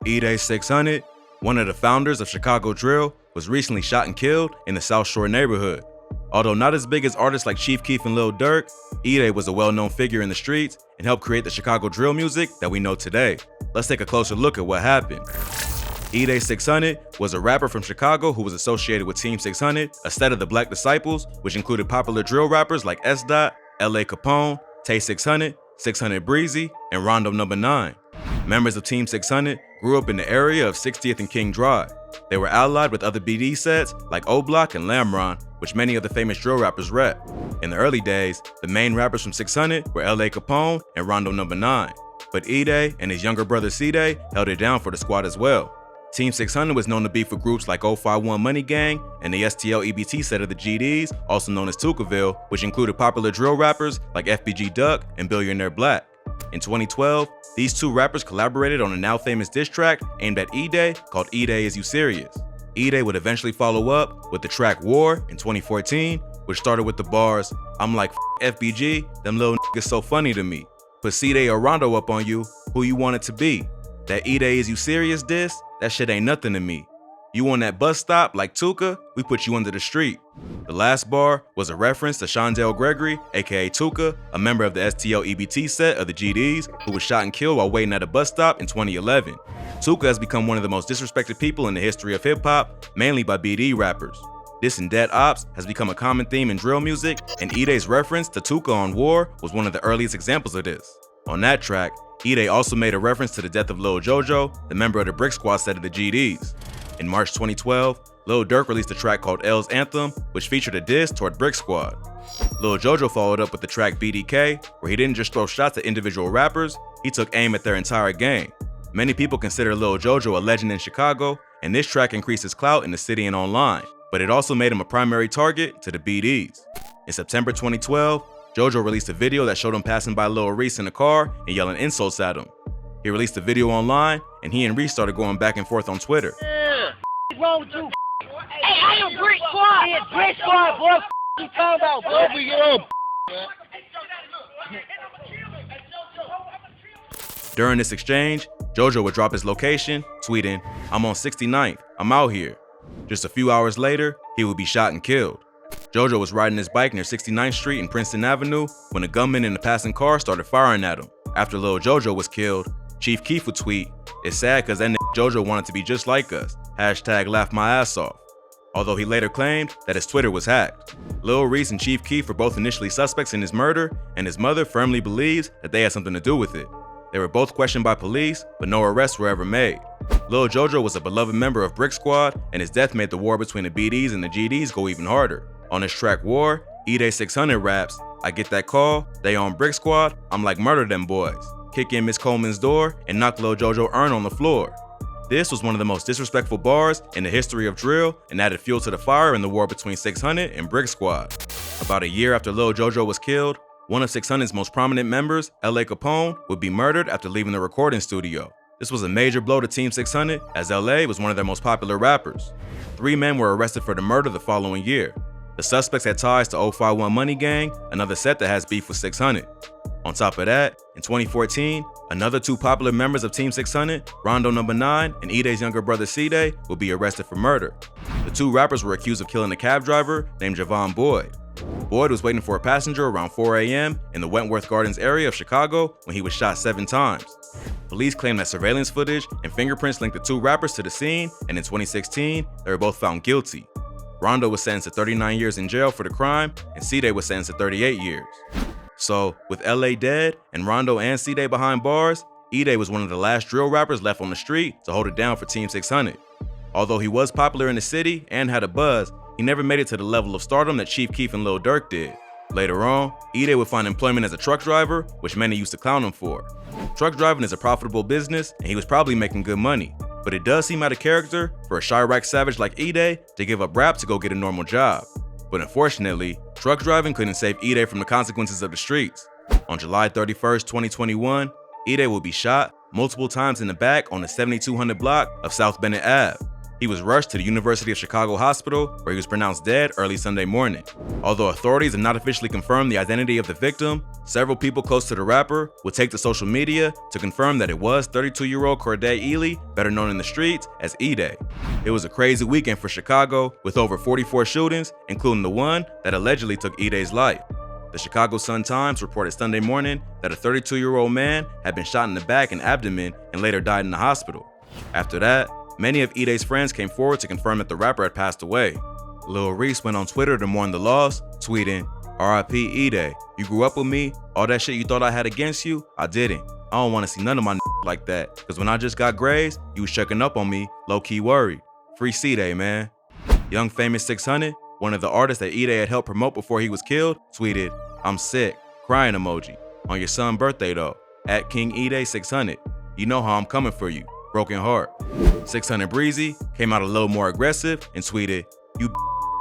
Edai 600, one of the founders of Chicago drill, was recently shot and killed in the South Shore neighborhood. Although not as big as artists like Chief Keef and Lil Durk, Edai was a well-known figure in the streets and helped create the Chicago drill music that we know today. Let's take a closer look at what happened. Edai 600 was a rapper from Chicago who was associated with Team 600, a set of the Black Disciples, which included popular drill rappers like SDOT, LA Capone, Tay 600, 600 Brazy, and Rondo No. 9. Members of Team 600 grew up in the area of 60th and King Drive. They were allied with other BD sets like O-Block and Lamron, which many of the famous drill rappers rep. In the early days, the main rappers from 600 were LA Capone and Rondo No. 9, but Edai and his younger brother C-Day held it down for the squad as well. Team 600 was known to be for groups like 051 Money Gang and the STL EBT set of the GDs, also known as Tukaville, which included popular drill rappers like FBG Duck and Billionaire Black. In 2012, these two rappers collaborated on a now famous diss track aimed at Edai called Edai Is You Serious? Edai would eventually follow up with the track War in 2014, which started with the bars, "I'm like FBG, them little niggas so funny to me. Put C-Day or Rondo up on you, who you want it to be? That Edai Is You Serious diss? That shit ain't nothing to me. You on that bus stop like Tuka, we put you under the street." The last bar was a reference to Shondell Gregory, aka Tuka, a member of the STL EBT set of the GDs, who was shot and killed while waiting at a bus stop in 2011. Tuka has become one of the most disrespected people in the history of hip-hop, mainly by BD rappers. Dissing dead ops has become a common theme in drill music, and Edai's reference to Tuka on War was one of the earliest examples of this. On that track, Edai also made a reference to the death of Lil Jojo, the member of the Brick Squad set of the GDs. In March 2012, Lil Durk released a track called L's Anthem, which featured a diss toward Brick Squad. Lil Jojo followed up with the track BDK, where he didn't just throw shots at individual rappers, he took aim at their entire gang. Many people consider Lil Jojo a legend in Chicago, and this track increased his clout in the city and online, but it also made him a primary target to the BDs. In September 2012, Jojo released a video that showed him passing by Lil Reese in a car and yelling insults at him. He released the video online, and he and Reese started going back and forth on Twitter. What's wrong with you? Hey, I am Brick Squad! Yeah, Brick Squad, boy. What you talking about, boy? Over here. During this exchange, Jojo would drop his location, tweeting, "I'm on 69th, I'm out here." Just a few hours later, he would be shot and killed. Jojo was riding his bike near 69th Street and Princeton Avenue when a gunman in the passing car started firing at him. After Lil Jojo was killed, Chief Keef would tweet, "It's sad cause that nigga Jojo wanted to be just like us. Hashtag laugh my ass off." Although he later claimed that his Twitter was hacked. Lil Reese and Chief Keef were both initially suspects in his murder, and his mother firmly believes that they had something to do with it. They were both questioned by police, but no arrests were ever made. Lil Jojo was a beloved member of Brick Squad, and his death made the war between the BDs and the GDs go even harder. On his track War, Edai 600 raps, "I get that call, they on Brick Squad, I'm like murder them boys. Kick in Miss Coleman's door and knock Lil Jojo urn on the floor." This was one of the most disrespectful bars in the history of drill and added fuel to the fire in the war between 600 and Brick Squad. About a year after Lil Jojo was killed, one of 600's most prominent members, LA Capone, would be murdered after leaving the recording studio. This was a major blow to Team 600 as LA was one of their most popular rappers. 3 men were arrested for the murder the following year. The suspects had ties to 051 Money Gang, another set that has beef with 600. On top of that, in 2014, another 2 popular members of Team 600, Rondo No. 9 and Edai's younger brother C-Day, would be arrested for murder. The 2 rappers were accused of killing a cab driver named Javon Boyd. Boyd was waiting for a passenger around 4 a.m. in the Wentworth Gardens area of Chicago when he was shot 7 times. Police claim that surveillance footage and fingerprints linked the 2 rappers to the scene, and in 2016, they were both found guilty. Rondo was sentenced to 39 years in jail for the crime, and C-Day was sentenced to 38 years. So, with LA dead and Rondo and C-Day behind bars, Edai was one of the last drill rappers left on the street to hold it down for Team 600. Although he was popular in the city and had a buzz, he never made it to the level of stardom that Chief Keef and Lil Durk did. Later on, Edai would find employment as a truck driver, which many used to clown him for. Truck driving is a profitable business, and he was probably making good money. But it does seem out of character for a Chiraq savage like Edai to give up rap to go get a normal job. But unfortunately, truck driving couldn't save Edai from the consequences of the streets. On July 31st, 2021, Edai will be shot multiple times in the back on the 7200 block of South Bennett Ave. He was rushed to the University of Chicago Hospital, where he was pronounced dead early Sunday morning. Although authorities have not officially confirmed the identity of the victim, several people close to the rapper would take to social media to confirm that it was 32-year-old Corday Ely, better known in the streets as Edai. It was a crazy weekend for Chicago, with over 44 shootings, including the one that allegedly took Edai's life. The Chicago Sun-Times reported Sunday morning that a 32-year-old man had been shot in the back and abdomen and later died in the hospital. After that, many of Edai's friends came forward to confirm that the rapper had passed away. Lil Reese went on Twitter to mourn the loss, tweeting, "R.I.P. Edai, you grew up with me, all that shit you thought I had against you, I didn't. I don't want to see none of my like that, cause when I just got grazed, you was checking up on me, low-key worried. Free Edai, man." Young Famous 600, one of the artists that Edai had helped promote before he was killed, tweeted, "I'm sick, crying emoji. On your son's birthday though, at King Edai 600. You know how I'm coming for you, broken heart." 600 Brazy came out a little more aggressive and tweeted, "You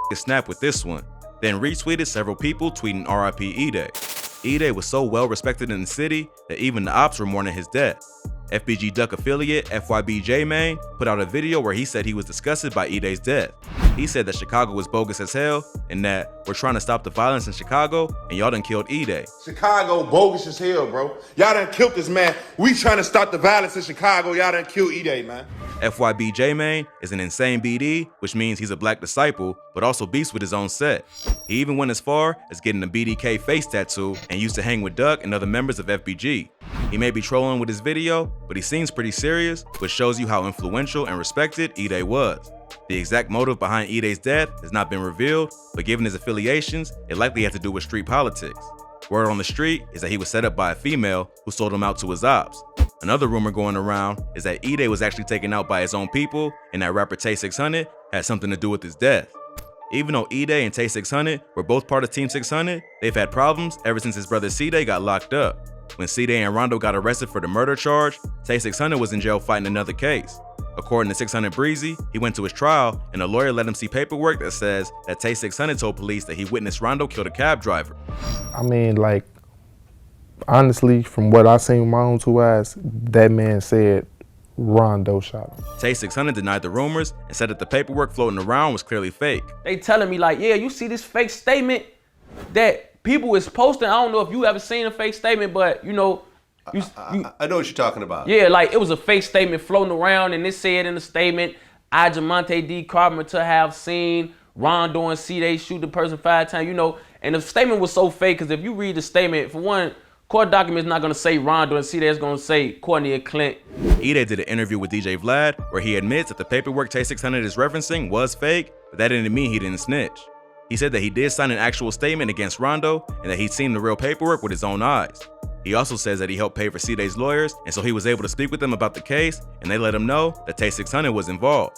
can snap with this one." Then retweeted several people tweeting RIP Edai. Edai was so well respected in the city that even the ops were mourning his death. FBG Duck affiliate FYB J-Main put out a video where he said he was disgusted by Edai's death. He said that Chicago was bogus as hell and that we're trying to stop the violence in Chicago and y'all done killed Edai. Chicago bogus as hell, bro. Y'all done killed this man. We trying to stop the violence in Chicago. Y'all done killed Edai, man. FYB J-Main is an insane BD, which means he's a black disciple, but also beasts with his own set. He even went as far as getting a BDK face tattoo and used to hang with Duck and other members of FBG. He may be trolling with his video, but he seems pretty serious, which shows you how influential and respected Edai was. The exact motive behind Edai's death has not been revealed, but given his affiliations, it likely had to do with street politics. Word on the street is that he was set up by a female who sold him out to his ops. Another rumor going around is that Edai was actually taken out by his own people and that rapper Tay 600 had something to do with his death. Even though Edai and Tay 600 were both part of Team 600, they've had problems ever since his brother C-Day got locked up. When C-Day and Rondo got arrested for the murder charge, Tay 600 was in jail fighting another case. According to 600 Brazy, he went to his trial and a lawyer let him see paperwork that says that Tay 600 told police that he witnessed Rondo kill a cab driver. I mean, like, honestly, from what I seen with my own two eyes, that man said Rondo shot him. Tay 600 denied the rumors and said that the paperwork floating around was clearly fake. They telling me like, yeah, you see this fake statement that people is posting. I don't know if you ever seen a fake statement, but you know, I know what you're talking about. Yeah, like it was a fake statement floating around and it said in the statement, I, Jamonte D. Carpenter, have seen Rondo and C-Day shoot the person 5 times, you know, and the statement was so fake because if you read the statement, for one, court document is not going to say Rondo and C-Day, it's going to say Courtney and Clint. Edai did an interview with DJ Vlad where he admits that the paperwork Tay 600 is referencing was fake, but that didn't mean he didn't snitch. He said that he did sign an actual statement against Rondo and that he'd seen the real paperwork with his own eyes. He also says that he helped pay for C-Day's lawyers, and so he was able to speak with them about the case, and they let him know that Tay 600 was involved.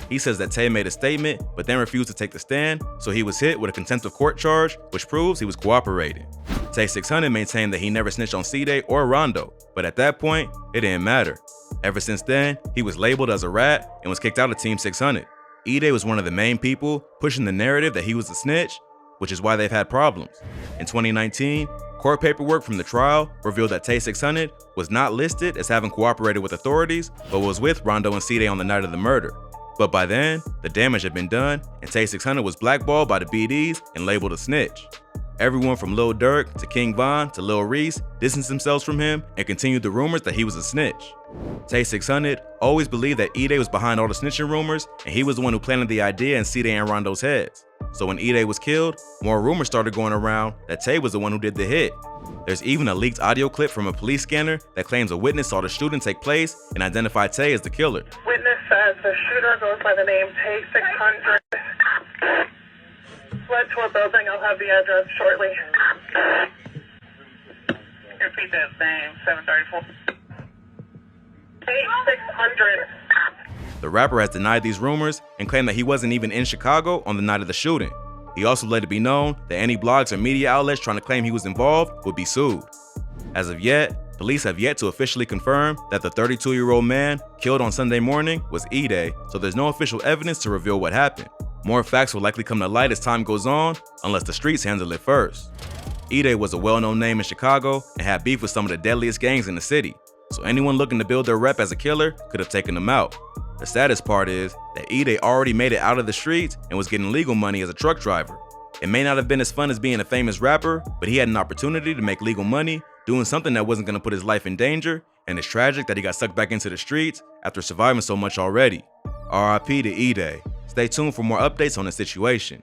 He says that Tay made a statement, but then refused to take the stand, so he was hit with a contempt of court charge, which proves he was cooperating. Tay 600 maintained that he never snitched on C-Day or Rondo, but at that point, it didn't matter. Ever since then, he was labeled as a rat and was kicked out of Team 600. Edai was one of the main people pushing the narrative that he was a snitch, which is why they've had problems. In 2019, court paperwork from the trial revealed that Tay 600 was not listed as having cooperated with authorities, but was with Rondo and C-Day on the night of the murder. But by then, the damage had been done, and Tay 600 was blackballed by the BDs and labeled a snitch. Everyone from Lil Durk to King Von to Lil Reese distanced themselves from him and continued the rumors that he was a snitch. Tay 600 always believed that Edai was behind all the snitching rumors, and he was the one who planted the idea in C-Day and Rondo's heads. So when Edai was killed, more rumors started going around that Tay was the one who did the hit. There's even a leaked audio clip from a police scanner that claims a witness saw the shooting take place and identified Tay as the killer. Witness says the shooter goes by the name Tay 600. Fled to a building. I'll have the address shortly. Repeat that name, 734. Tay 600. The rapper has denied these rumors and claimed that he wasn't even in Chicago on the night of the shooting. He also let it be known that any blogs or media outlets trying to claim he was involved would be sued. As of yet, police have yet to officially confirm that the 32-year-old man killed on Sunday morning was Edai, so there's no official evidence to reveal what happened. More facts will likely come to light as time goes on, unless the streets handle it first. Edai was a well-known name in Chicago and had beef with some of the deadliest gangs in the city, so anyone looking to build their rep as a killer could have taken him out. The saddest part is that Edai already made it out of the streets and was getting legal money as a truck driver. It may not have been as fun as being a famous rapper, but he had an opportunity to make legal money doing something that wasn't going to put his life in danger, and it's tragic that he got sucked back into the streets after surviving so much already. RIP to Edai. Stay tuned for more updates on the situation.